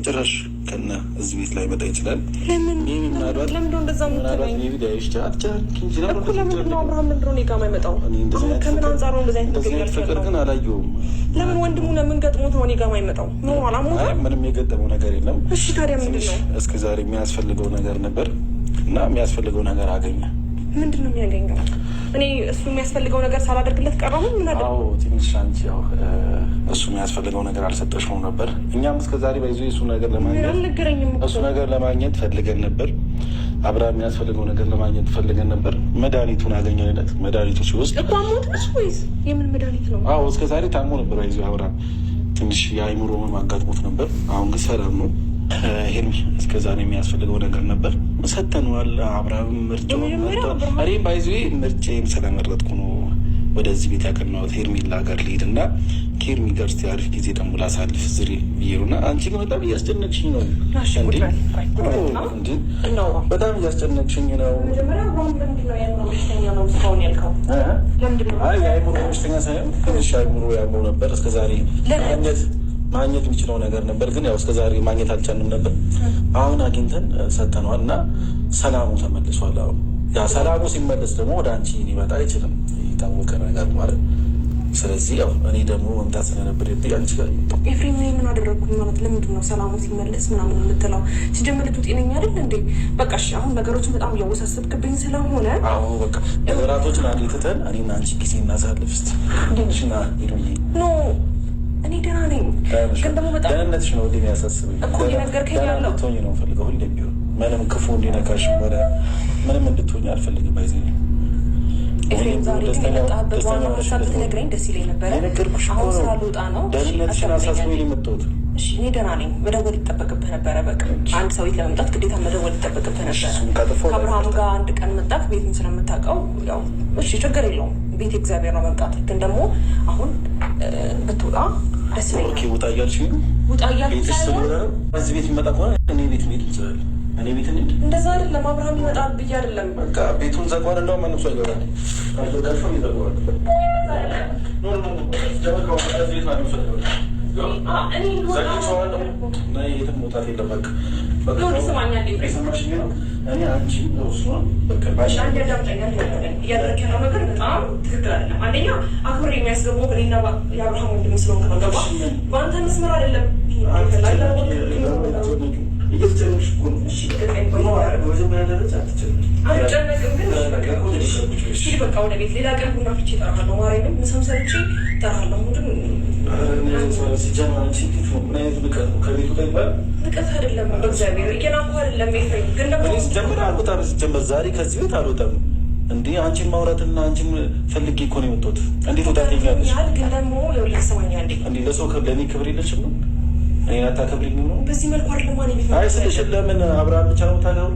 ጭራሽ ከነ እዚህ ቤት ላይ መጣ ይችላል። ለምን ምናልባት እንደዛ ምናልባት ሜቢ ዳይሽ ቻት እኮ ለምንድን ነው አብርሃም ምንድን ነው እኔ ጋር የማይመጣው? ከምን አንጻር ነው እንደዚህ አይነት ፍቅር ግን አላየሁም። ለምን ወንድሙ ለምን ገጥሞት ነው እኔ ጋር የማይመጣው? ነው አላሞታ ምንም የገጠመው ነገር የለም። እሺ ታዲያ ምንድን ነው? እስከ ዛሬ የሚያስፈልገው ነገር ነበር እና የሚያስፈልገው ነገር አገኘ። ምንድን ነው የሚያገኘው? እኔ እሱ የሚያስፈልገው ነገር ሳላደርግለት ቀረሁ። ምን አደረገ? አዎ ትንሽ አንቺ ያው እሱ የሚያስፈልገው ነገር አልሰጠሽውም ነበር። እኛም እስከዛሬ ባይዞ እሱ ነገር ለማግኘት ፈልገን ነበር። አብርሃም የሚያስፈልገው ነገር ለማግኘት ፈልገን ነበር። መድኃኒቱን አገኘንለት። መድኃኒቱ ሲወስድ እኮ አሞት ነው ወይስ የምን መድኃኒት ነው? አዎ እስከዛሬ ታሞ ነበር። ባይዞ አብርሃም ትንሽ የአይምሮ ማጋጥሞት ነበር። አሁን ግን ሰላም ነው። ይሄን እስከዛሬ የሚያስፈልገው ነገር ነበር ሰተነዋል። አብርሃም ምርጫው እኔም ባይዞ ምርጬን ስለመረጥኩ ነው ወደዚህ ቤት ያቀናሁት። ሄርሜላ ጋር ልሄድ እና ከሄርሜ ጋር እስኪ አሪፍ ጊዜ ደግሞ ላሳልፍ ዝሬ ብዬ ነው። እና አንቺ ግን በጣም እያስጨነቅሽኝ ነው። በጣም እያስጨነቅሽኝ ነው። የአይምሮ በሽተኛ ሳይሆን ትንሽ አይምሮ ያመው ነበር እስከዛሬ ማግኘት የሚችለው ነገር ነበር፣ ግን ያው እስከዛሬ ማግኘት አልቻልንም ነበር። አሁን አግኝተን ሰተነዋል እና ሰላሙ ተመልሷል። አሁን ያ ሰላሙ ሲመለስ ደግሞ ወደ አንቺ ሊመጣ አይችልም፣ የታወቀ ነገር ማለት። ስለዚህ ያው እኔ ደግሞ መምጣት ስለነበረብኝ አንቺ ጋር ኤፍሬም ምን አደረግኩኝ ማለት ለምንድን ነው ሰላሙ ሲመለስ ምናምን የምትለው? ሲጀምር ልጁ ጤነኛ አይደል እንዴ? በቃ እሺ አሁን ነገሮችን በጣም እያወሳሰብክብኝ ስለሆነ አዎ በቃ ነገራቶችን አንዴ ትተን እኔና አንቺ ጊዜ እናሳልፍ እስኪ። ሽና ሄዱዬ ኖ እኔ ደህና ነኝ፣ ግን ደግሞ በጣም ደህንነትሽ ነው እንዴ የሚያሳስበኝ እኮ የነገርከኝ ያለው እንድትሆኝ ነው ፈልገው ሁሌ ቢሆን ምንም ክፉ እንዲነካሽ ሆነ ምንም እንድትሆኝ አልፈልግም። ባይዘኝ ኤፍሬም ዛሬ ግን የመጣህበት ዋናው ሀሳብ ብትነግረኝ ደስ ይለኝ ነበረ። አሁን ስራ ልወጣ ነው። ደህንነትሽን አሳስበኝ ነው የመጣሁት። እሺ እኔ ደህና ነኝ። መደወል ይጠበቅብህ ነበረ። በቃ አንድ ሰው ቤት ለመምጣት ግዴታ መደወል ይጠበቅብህ ነበረ። ከአብርሃም ጋር አንድ ቀን መጣት ቤትም ስለምታውቀው ያው እሺ ችግር የለውም። ቤት እግዚአብሔር ነው መምጣት። ግን ደግሞ አሁን ብትወጣ ደስ ይለኛል። ኦኬ ውጣ እያልሽኝ ነው? ውጣ እያልኩ ስለሆነ እዚህ ቤት የሚመጣ ከሆነ እኔ ቤት መሄድ እንችላለን። እኔ ቤት እንሂድ። እንደዛ አይደለም አብርሃም ይመጣል ብዬ አይደለም። በቃ ቤቱን ዘግዋል። እንደውም ማንም ሰው አይገባም። አልዘጋሽም? ይዘግዋል። የትም መውጣት የለም። በቃ የሰማሽኝ ነው። እኔ አንቺ እያደረግ ያለው ነገር በጣም ትክክል አይደለም። አንደኛ አክብር የሚያስገባው እኔና የአብርሃም ወንድም ስለሆንክ ነው። ገባ? በአንተ መስመር አይደለም። በቃ ወደ ቤት ሌላ ቀን ቡና ፍቼ እጠራሃለሁ። ማርያምን ምሳም ሰርቼ እጠራሃለሁ። ንቀት አይደለም በእግዚአብሔር እየናኩ አይደለም። ኤፍሬም ግን ደግሞ ሲጀምር አልወጣም። ሲጀምር ዛሬ ከዚህ ቤት አልወጣም። እንዴ አንቺን ማውራትና አንቺን ፈልጌ እኮ ነው የመጣሁት። እንዴት ወጣ ትኛለሽ? ግን ደግሞ ለሰማኛ እንዴ ለሰው ለእኔ ክብር የለሽም ነው? እኔን አታከብሪኝም ነው? በዚህ መልኩ አይደለም። አይ ስልሽ ለምን አብርሃም ብቻ ነው ታገሩ